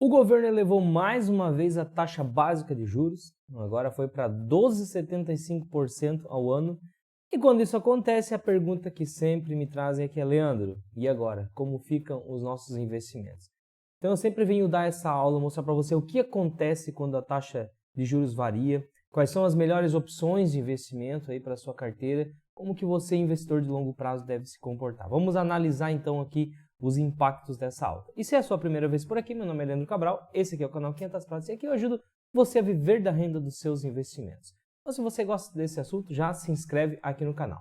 O governo elevou mais uma vez a taxa básica de juros, agora foi para 12,75% ao ano. E quando isso acontece, a pergunta que sempre me trazem aqui é: Leandro, e agora? Como ficam os nossos investimentos? Então eu sempre venho dar essa aula, mostrar para você o que acontece quando a taxa de juros varia, quais são as melhores opções de investimento aí para a sua carteira, como que você, investidor de longo prazo, deve se comportar. Vamos analisar então aqui os impactos dessa alta. E se é a sua primeira vez por aqui, meu nome é Leandro Cabral, esse aqui é o canal 500 Pratas e aqui eu ajudo você a viver da renda dos seus investimentos. Então se você gosta desse assunto, já se inscreve aqui no canal.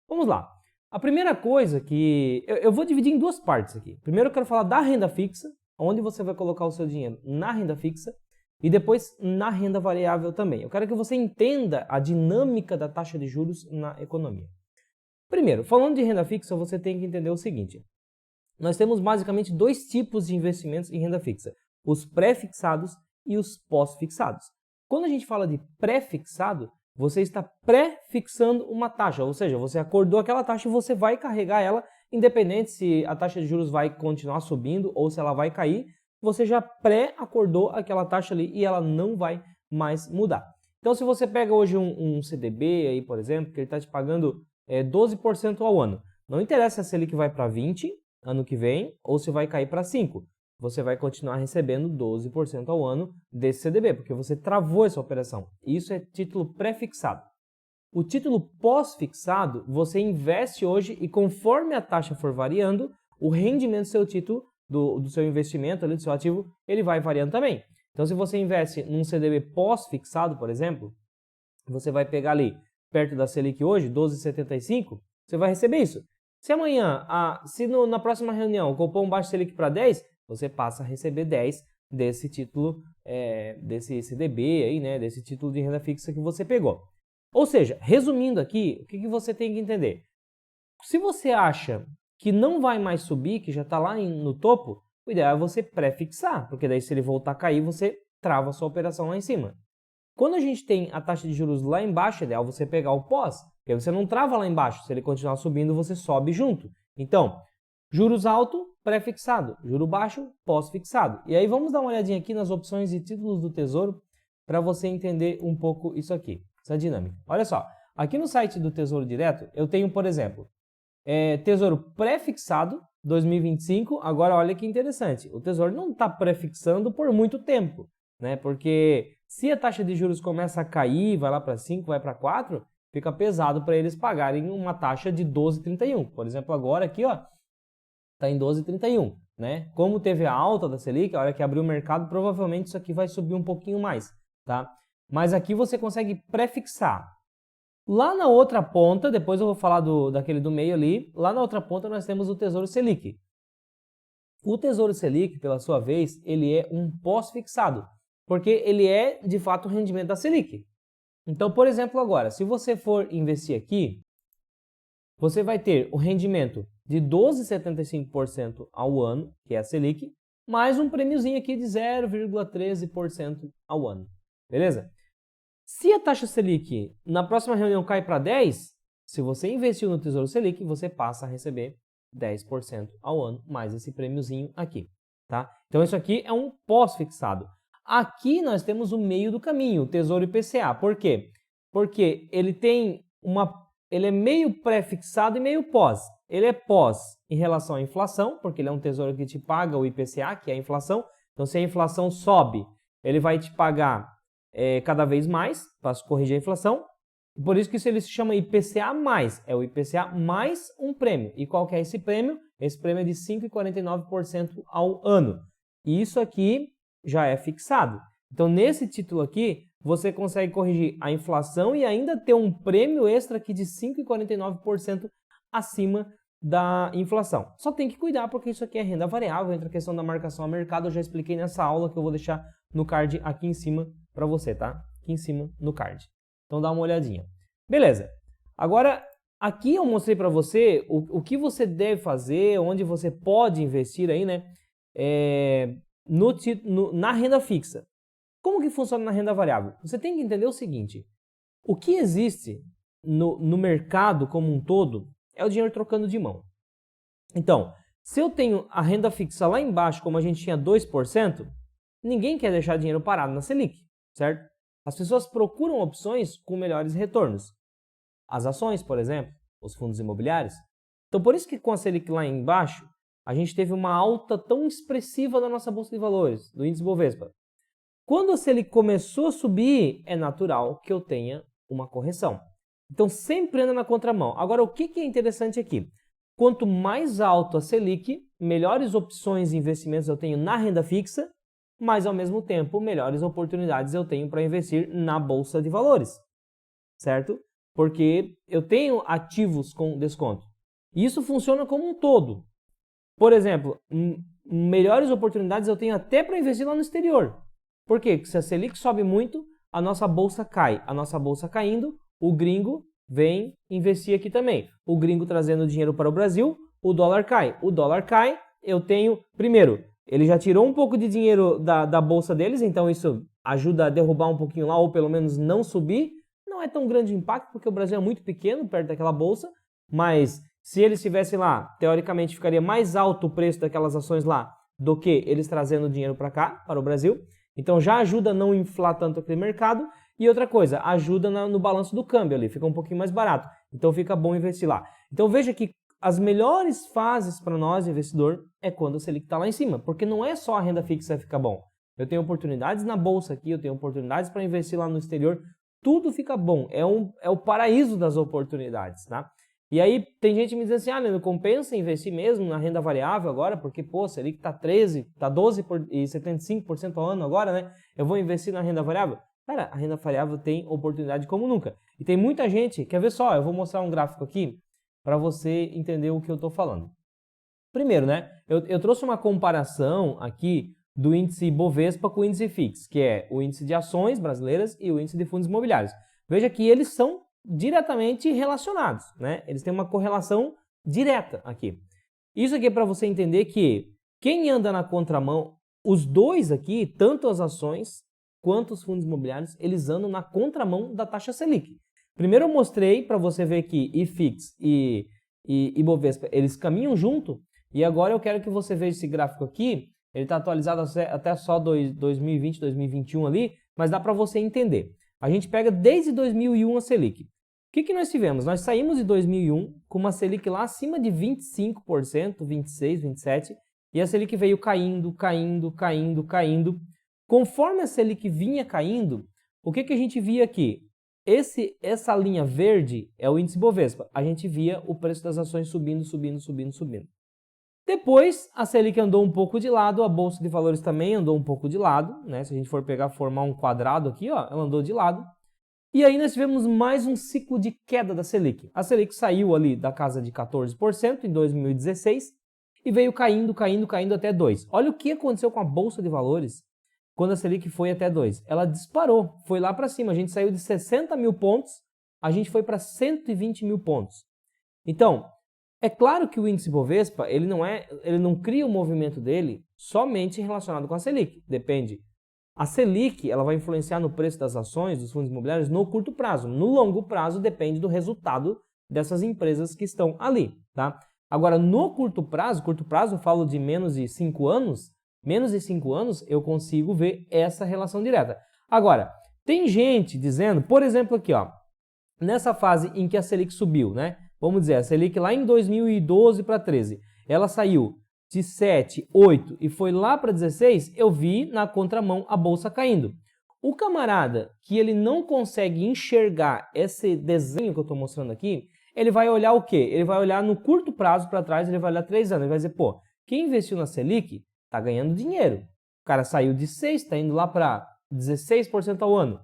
Vamos lá. A primeira coisa que... Eu vou dividir em duas partes aqui. Primeiro eu quero falar da renda fixa, onde você vai colocar o seu dinheiro na renda fixa, e depois na renda variável também. Eu quero que você entenda a dinâmica da taxa de juros na economia. Primeiro, falando de renda fixa, você tem que entender o seguinte. Nós temos basicamente dois tipos de investimentos em renda fixa. Os pré-fixados e os pós-fixados. Quando a gente fala de pré-fixado, você está pré-fixando uma taxa, ou seja, você acordou aquela taxa e você vai carregar ela, independente se a taxa de juros vai continuar subindo ou se ela vai cair, você já pré-acordou aquela taxa ali e ela não vai mais mudar. Então, se você pega hoje um CDB, aí, por exemplo, que ele está te pagando 12% ao ano, não interessa se ele que vai para 20% ano que vem ou se vai cair para 5%. Você vai continuar recebendo 12% ao ano desse CDB, porque você travou essa operação. Isso é título pré-fixado. O título pós-fixado, você investe hoje e conforme a taxa for variando, o rendimento do seu título, do seu investimento, ali, do seu ativo, ele vai variando também. Então, se você investe num CDB pós-fixado, por exemplo, você vai pegar ali, perto da Selic hoje, 12,75, você vai receber isso. Se amanhã, na próxima reunião, o Copom baixa Selic para 10, você passa a receber 10 desse título, desse CDB, aí, né, desse título de renda fixa que você pegou. Ou seja, resumindo aqui, o que você tem que entender? Se você acha que não vai mais subir, que já está lá no topo, o ideal é você pré-fixar, porque daí se ele voltar a cair, você trava a sua operação lá em cima. Quando a gente tem a taxa de juros lá embaixo, é ideal você pegar o pós, porque você não trava lá embaixo, se ele continuar subindo, você sobe junto. Então, juros alto, pré-fixado, juro baixo, pós-fixado. E aí vamos dar uma olhadinha aqui nas opções de títulos do Tesouro para você entender um pouco isso aqui, essa dinâmica. Olha só, aqui no site do Tesouro Direto, eu tenho, por exemplo, Tesouro pré-fixado 2025. Agora olha que interessante, o Tesouro não está pré-fixando por muito tempo, né? Porque se a taxa de juros começa a cair, vai lá para 5, vai para 4, fica pesado para eles pagarem uma taxa de 12,31. Por exemplo, agora aqui, ó, está em 12,31, né? Como teve a alta da Selic, a hora que abriu o mercado, provavelmente isso aqui vai subir um pouquinho mais, tá? Mas aqui você consegue pré-fixar. Lá na outra ponta, depois eu vou falar daquele do meio ali, lá na outra ponta nós temos o Tesouro Selic. O Tesouro Selic, pela sua vez, ele é um pós-fixado, porque ele é, de fato, o rendimento da Selic. Então, por exemplo, agora, se você for investir aqui, você vai ter o rendimento de 12,75% ao ano, que é a Selic, mais um prêmiozinho aqui de 0,13% ao ano. Beleza? Se a taxa Selic na próxima reunião cai para 10, se você investiu no Tesouro Selic, você passa a receber 10% ao ano, mais esse prêmiozinho aqui, tá? Então isso aqui é um pós-fixado. Aqui nós temos o meio do caminho, o Tesouro IPCA. Por quê? Porque ele é meio pré-fixado e meio pós. Ele é pós em relação à inflação, porque ele é um tesouro que te paga o IPCA, que é a inflação. Então se a inflação sobe, ele vai te pagar cada vez mais para corrigir a inflação. Por isso que isso ele se chama IPCA+, é o IPCA mais um prêmio. E qual que é esse prêmio? Esse prêmio é de 5,49% ao ano. E isso aqui já é fixado. Então nesse título aqui, você consegue corrigir a inflação e ainda ter um prêmio extra aqui de 5,49% acima da inflação. Só tem que cuidar porque isso aqui é renda variável, entra a questão da marcação a mercado, eu já expliquei nessa aula que eu vou deixar no card aqui em cima para você, tá? Aqui em cima no card. Então dá uma olhadinha. Beleza. Agora, aqui eu mostrei para você o que você deve fazer, onde você pode investir aí, né? Na renda fixa. Como que funciona na renda variável? Você tem que entender o seguinte. O que existe no mercado como um todo é o dinheiro trocando de mão. Então, se eu tenho a renda fixa lá embaixo, como a gente tinha 2%, ninguém quer deixar dinheiro parado na Selic, certo? As pessoas procuram opções com melhores retornos. As ações, por exemplo, os fundos imobiliários. Então, por isso que com a Selic lá embaixo, a gente teve uma alta tão expressiva da nossa Bolsa de Valores, do índice Bovespa. Quando a Selic começou a subir, é natural que eu tenha uma correção. Então, sempre anda na contramão. Agora, o que é interessante aqui? Quanto mais alto a Selic, melhores opções de investimentos eu tenho na renda fixa, mas, ao mesmo tempo, melhores oportunidades eu tenho para investir na Bolsa de Valores, certo? Porque eu tenho ativos com desconto. E isso funciona como um todo. Por exemplo, melhores oportunidades eu tenho até para investir lá no exterior. Por quê? Porque se a Selic sobe muito, a nossa bolsa cai. A nossa bolsa caindo, o gringo vem investir aqui também. O gringo trazendo dinheiro para o Brasil, o dólar cai. O dólar cai, eu tenho... Primeiro, ele já tirou um pouco de dinheiro da bolsa deles, então isso ajuda a derrubar um pouquinho lá, ou pelo menos não subir. Não é tão grande impacto, porque o Brasil é muito pequeno perto daquela bolsa, mas se eles estivessem lá, teoricamente ficaria mais alto o preço daquelas ações lá do que eles trazendo dinheiro para cá, para o Brasil. Então já ajuda a não inflar tanto aquele mercado. E outra coisa, ajuda no balanço do câmbio ali, fica um pouquinho mais barato. Então fica bom investir lá. Então veja que as melhores fases para nós, investidor, é quando a Selic está lá em cima. Porque não é só a renda fixa que fica bom. Eu tenho oportunidades na bolsa aqui, eu tenho oportunidades para investir lá no exterior. Tudo fica bom. É o paraíso das oportunidades, tá? E aí tem gente me dizendo assim, Leandro, compensa investir mesmo na renda variável agora, porque, pô, Selic está 13, está 12,75% ao ano agora, né? Eu vou investir na renda variável? Cara, a renda variável tem oportunidade como nunca. E tem muita gente, quer ver só, eu vou mostrar um gráfico aqui para você entender o que eu estou falando. Primeiro, né, eu trouxe uma comparação aqui do índice Bovespa com o índice FIX, que é o índice de ações brasileiras e o índice de fundos imobiliários. Veja que eles são diretamente relacionados, né? Eles têm uma correlação direta aqui. Isso aqui é para você entender que quem anda na contramão, os dois aqui, tanto as ações quanto os fundos imobiliários, eles andam na contramão da taxa Selic. Primeiro eu mostrei para você ver que IFIX e Bovespa, eles caminham junto, e agora eu quero que você veja esse gráfico aqui, ele está atualizado até só 2020, 2021 ali, mas dá para você entender. A gente pega desde 2001 a Selic. O que nós tivemos? Nós saímos de 2001 com uma Selic lá acima de 25%, 26%, 27%, e a Selic veio caindo, caindo, caindo, caindo. Conforme a Selic vinha caindo, o que a gente via aqui? Essa linha verde é o índice Bovespa. A gente via o preço das ações subindo, subindo, subindo, subindo. Depois, a Selic andou um pouco de lado, a Bolsa de Valores também andou um pouco de lado, né? Se a gente for formar um quadrado aqui, ó, ela andou de lado. E aí nós tivemos mais um ciclo de queda da Selic. A Selic saiu ali da casa de 14% em 2016 e veio caindo, caindo, caindo até 2%. Olha o que aconteceu com a Bolsa de Valores quando a Selic foi até 2%. Ela disparou, foi lá para cima. A gente saiu de 60 mil pontos, a gente foi para 120 mil pontos. Então, é claro que o índice Bovespa, ele não cria o movimento dele somente relacionado com a Selic. Depende. A Selic, ela vai influenciar no preço das ações dos fundos imobiliários no curto prazo. No longo prazo, depende do resultado dessas empresas que estão ali, tá? Agora, no curto prazo eu falo de menos de 5 anos, eu consigo ver essa relação direta. Agora, tem gente dizendo, por exemplo aqui, ó, nessa fase em que a Selic subiu, né? Vamos dizer, a Selic lá em 2012 para 13, ela saiu de 7, 8 e foi lá para 16, eu vi na contramão a bolsa caindo. O camarada que ele não consegue enxergar esse desenho que eu estou mostrando aqui, ele vai olhar o quê? Ele vai olhar no curto prazo para trás, ele vai olhar 3 anos, ele vai dizer, pô, quem investiu na Selic está ganhando dinheiro. O cara saiu de 6, está indo lá para 16% ao ano.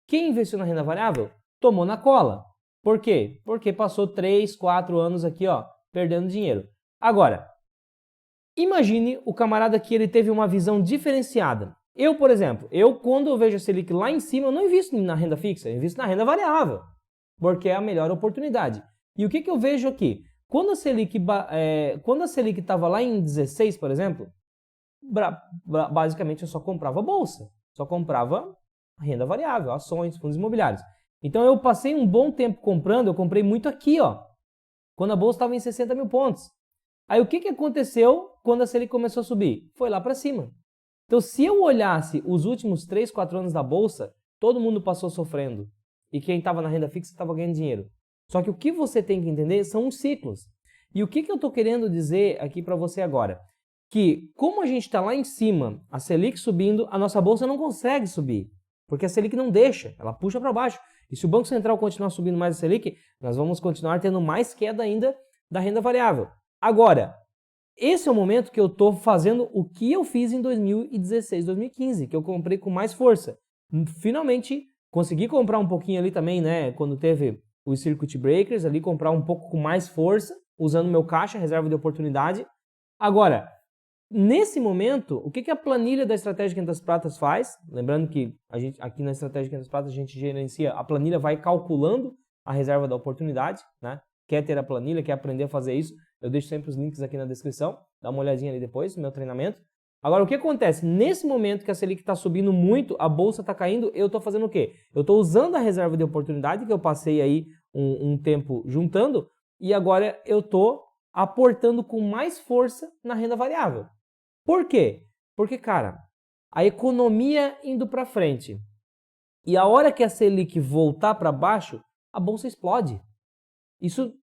Quem investiu na renda variável tomou na cola. Por quê? Porque passou 3, 4 anos aqui, ó, perdendo dinheiro. Agora, imagine o camarada que ele teve uma visão diferenciada. Eu, por exemplo, quando eu vejo a Selic lá em cima, eu não invisto na renda fixa, eu invisto na renda variável, porque é a melhor oportunidade. E o que eu vejo aqui? Quando a Selic estava lá em 16, por exemplo, basicamente eu só comprava bolsa, só comprava renda variável, ações, fundos imobiliários. Então eu passei um bom tempo comprando, eu comprei muito aqui, ó, quando a bolsa estava em 60 mil pontos. Aí o que aconteceu quando a Selic começou a subir? Foi lá para cima. Então, se eu olhasse os últimos 3, 4 anos da Bolsa, todo mundo passou sofrendo. E quem estava na renda fixa estava ganhando dinheiro. Só que o que você tem que entender são os ciclos. E o que eu estou querendo dizer aqui para você agora? Que como a gente está lá em cima, a Selic subindo, a nossa Bolsa não consegue subir. Porque a Selic não deixa, ela puxa para baixo. E se o Banco Central continuar subindo mais a Selic, nós vamos continuar tendo mais queda ainda da renda variável. Agora, esse é o momento que eu estou fazendo o que eu fiz em 2016, 2015, que eu comprei com mais força. Finalmente, consegui comprar um pouquinho ali também, né, quando teve os circuit breakers, ali comprar um pouco com mais força, usando meu caixa, reserva de oportunidade. Agora, nesse momento, o que a planilha da Estratégia 500 Pratas faz? Lembrando que a gente, aqui na Estratégia 500 Pratas a gente gerencia, a planilha vai calculando a reserva da oportunidade, né? Quer ter a planilha, quer aprender a fazer isso, eu deixo sempre os links aqui na descrição, dá uma olhadinha ali depois no meu treinamento. Agora, o que acontece? Nesse momento que a Selic está subindo muito, a Bolsa está caindo, eu estou fazendo o quê? Eu estou usando a reserva de oportunidade que eu passei aí um tempo juntando e agora eu estou aportando com mais força na renda variável. Por quê? Porque, cara, a economia indo para frente e a hora que a Selic voltar para baixo, a Bolsa explode.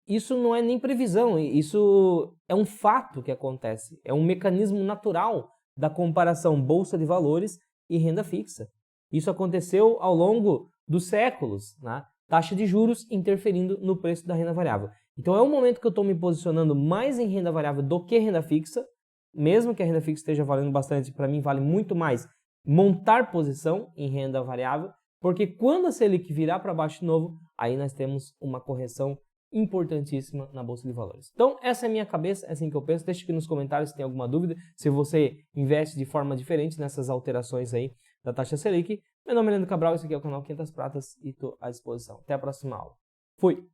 Isso não é nem previsão, isso é um fato que acontece, é um mecanismo natural da comparação bolsa de valores e renda fixa. Isso aconteceu ao longo dos séculos, né? Taxa de juros interferindo no preço da renda variável. Então é um momento que eu estou me posicionando mais em renda variável do que renda fixa, mesmo que a renda fixa esteja valendo bastante, para mim vale muito mais montar posição em renda variável, porque quando a Selic virar para baixo de novo, aí nós temos uma correção importantíssima na Bolsa de Valores. Então, essa é a minha cabeça, é assim que eu penso. Deixe aqui nos comentários se tem alguma dúvida, se você investe de forma diferente nessas alterações aí da taxa Selic. Meu nome é Leandro Cabral, esse aqui é o canal 500 Pratas e estou à disposição. Até a próxima aula. Fui!